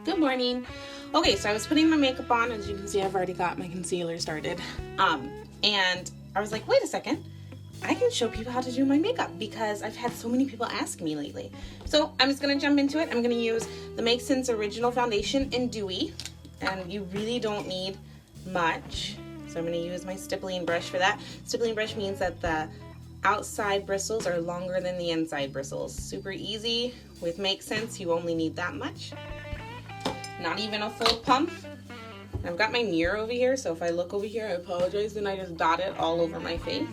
Good morning. Okay, so I was putting my makeup on. As you can see, I've already got my concealer started. And I was like, wait a second. I can show people how to do my makeup because I've had so many people ask me lately. So I'm just going to jump into it. I'm going to use the Make Sense Original Foundation in Dewy. And you really don't need much. So I'm going to use my stippling brush for that. Stippling brush means that the outside bristles are longer than the inside bristles. Super easy. With Make Sense, you only need that much. Not even a full pump. I've got my mirror over here, so if I look over here, I apologize, then I just dot it all over my face.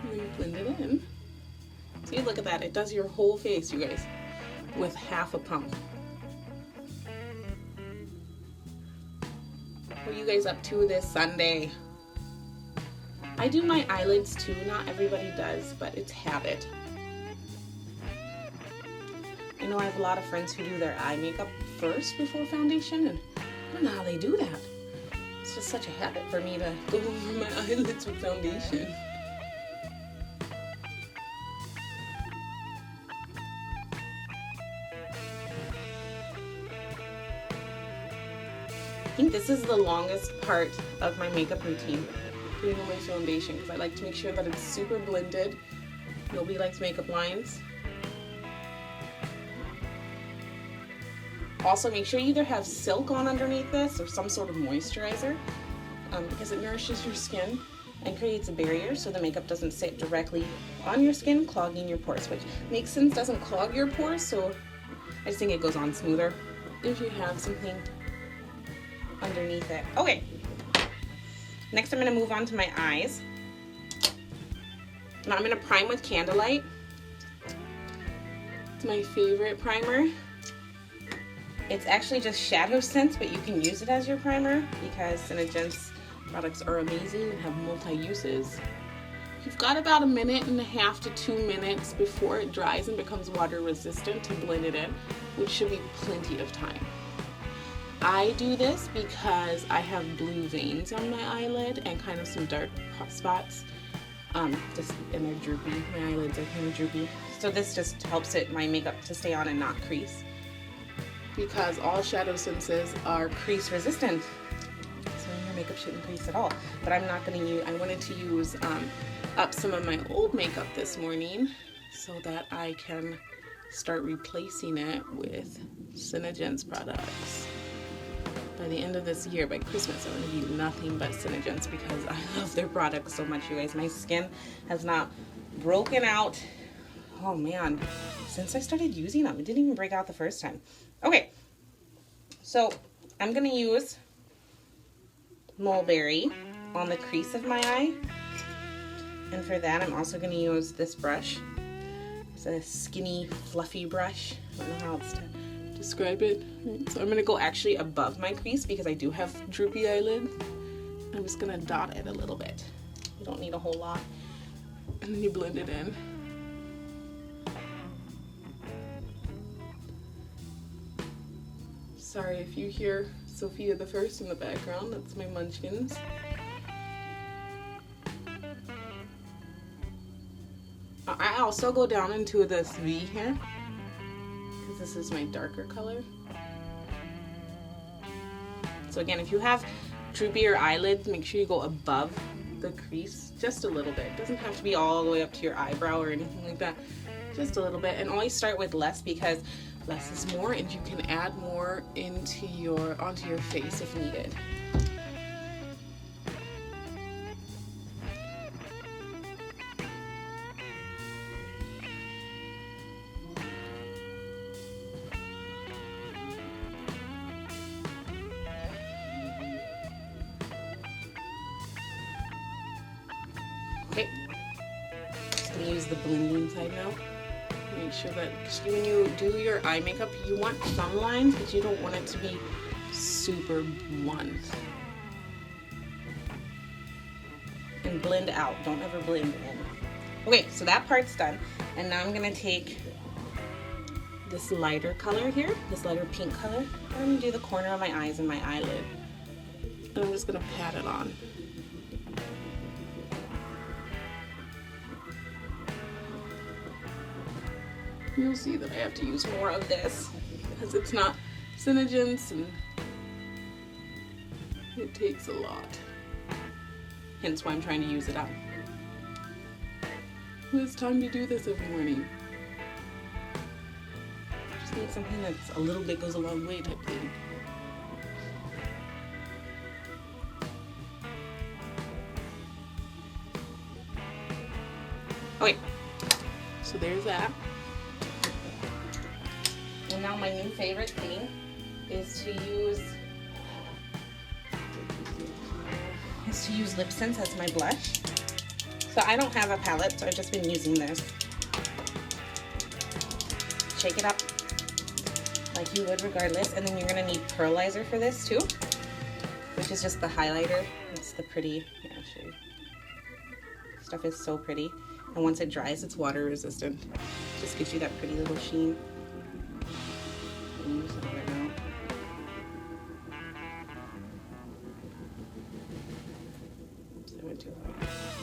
And then blend it in. See, look at that. It does your whole face, you guys, with half a pump. What are you guys up to this Sunday? I do my eyelids too. Not everybody does, but it's habit. I know I have a lot of friends who do their eye makeup first before foundation, and I don't know how they do that. It's just such a habit for me to go over my eyelids with foundation. I think this is the longest part of my makeup routine, doing my foundation, because I like to make sure that it's super blended. Nobody likes makeup lines. Also, make sure you either have silk on underneath this or some sort of moisturizer because it nourishes your skin and creates a barrier so the makeup doesn't sit directly on your skin, clogging your pores, which Make Sense doesn't clog your pores, so I just think it goes on smoother if you have something underneath it. Okay, next I'm going to move on to my eyes. Now I'm going to prime with Candlelight. It's my favorite primer. It's actually just Shadow Sense, but you can use it as your primer because Synergence products are amazing and have multi-uses. You've got about 1.5 to 2 minutes before it dries and becomes water resistant to blend it in, which should be plenty of time. I do this because I have blue veins on my eyelid and kind of some dark spots. And they're droopy. My eyelids are kind of droopy. So this just helps my makeup to stay on and not crease, because all Shadow Senses are crease resistant. So your makeup shouldn't crease at all. But I'm not going to use, I wanted to use up some of my old makeup this morning so that I can start replacing it with Synergence products. By the end of this year, by Christmas, I'm going to be nothing but Synergence because I love their products so much, you guys. My skin has not broken out, oh man, since I started using them. It didn't even break out the first time. Okay, so I'm going to use Mulberry on the crease of my eye. And for that, I'm also going to use this brush. It's a skinny, fluffy brush. I don't know how else to describe it. So I'm going to go actually above my crease because I do have droopy eyelid. I'm just going to dot it a little bit. You don't need a whole lot. And then you blend it in. Sorry if you hear Sophia the First in the background, that's my munchkins. I also go down into this V here, because this is my darker color. So again, if you have droopier eyelids, make sure you go above the crease just a little bit. It doesn't have to be all the way up to your eyebrow or anything like that, just a little bit. And always start with less because less is more, and you can add more onto your face if needed. Okay, just gonna use the blending side now. Make sure that when you do your eye makeup, you want some lines, but you don't want it to be super blunt. And blend out, don't ever blend in. Okay, so that part's done. And now I'm gonna take this lighter color here, this lighter pink color. I'm gonna do the corner of my eyes and my eyelid. And I'm just gonna pat it on. You'll see that I have to use more of this because it's not Synergence and it takes a lot. Hence why I'm trying to use it up. Who has time to do this every morning? Just need something that's a little bit goes a long way type thing. Okay, so there's that. And now my new favorite thing is to use Lip Sense as my blush. So I don't have a palette, so I've just been using this. Shake it up like you would regardless, and then you're gonna need pearlizer for this too, which is just the highlighter. It's the pretty, yeah, I'll show you. Stuff is so pretty, and once it dries, it's water resistant. Just gives you that pretty little sheen. Use some of it now.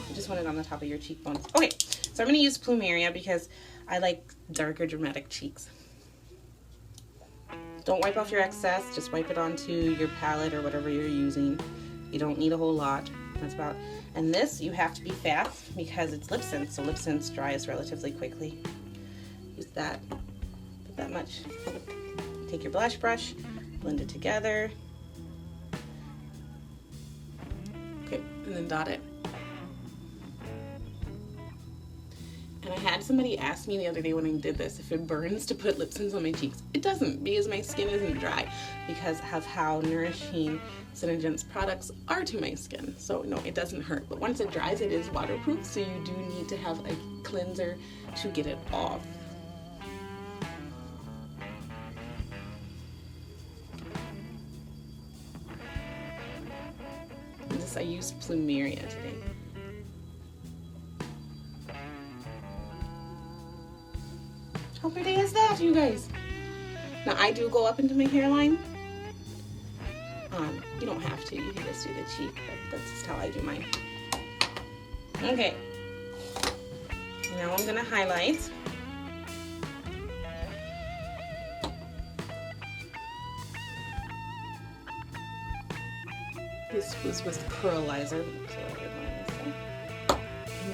I just want it on the top of your cheekbones. Okay, so I'm going to use Plumeria because I like darker, dramatic cheeks. Don't wipe off your excess. Just wipe it onto your palette or whatever you're using. You don't need a whole lot. That's about. And this, you have to be fast because it's Lip Sense, so Lip Sense dries relatively quickly. Use that. Put that much. Take your blush brush, blend it together. Okay, and then dot it. And I had somebody ask me the other day when I did this if it burns to put Lip Sense on my cheeks. It doesn't, because my skin isn't dry because of how nourishing Synergence products are to my skin. So no, it doesn't hurt. But once it dries, it is waterproof, so you do need to have a cleanser to get it off. I used Plumeria today. How pretty is that, you guys? Now I do go up into my hairline. You don't have to. You can just do the cheek, but that's just how I do mine. Okay. Now I'm gonna highlight. This was with pearlizer, so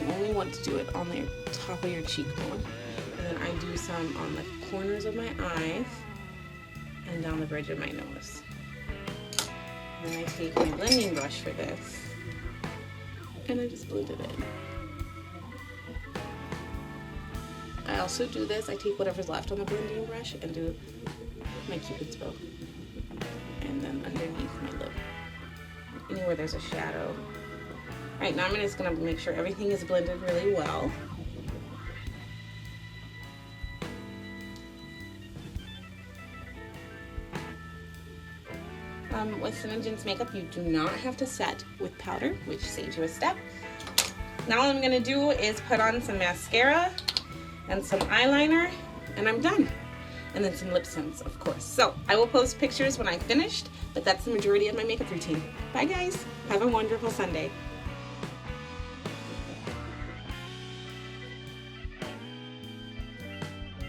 you only want to do it on the top of your cheekbone. And then I do some on the corners of my eyes and down the bridge of my nose. And then I take my blending brush for this and I just blend it in. I also do this, I take whatever's left on the blending brush and do my Cupid's bow. And then underneath my lip. Anywhere there's a shadow. All right, now I'm just gonna make sure everything is blended really well. With Synergence makeup, you do not have to set with powder, which saves you a step. Now all I'm gonna do is put on some mascara and some eyeliner, and I'm done. And then some Lip Sense, of course. So I will post pictures when I'm finished, but that's the majority of my makeup routine. Bye guys, have a wonderful Sunday.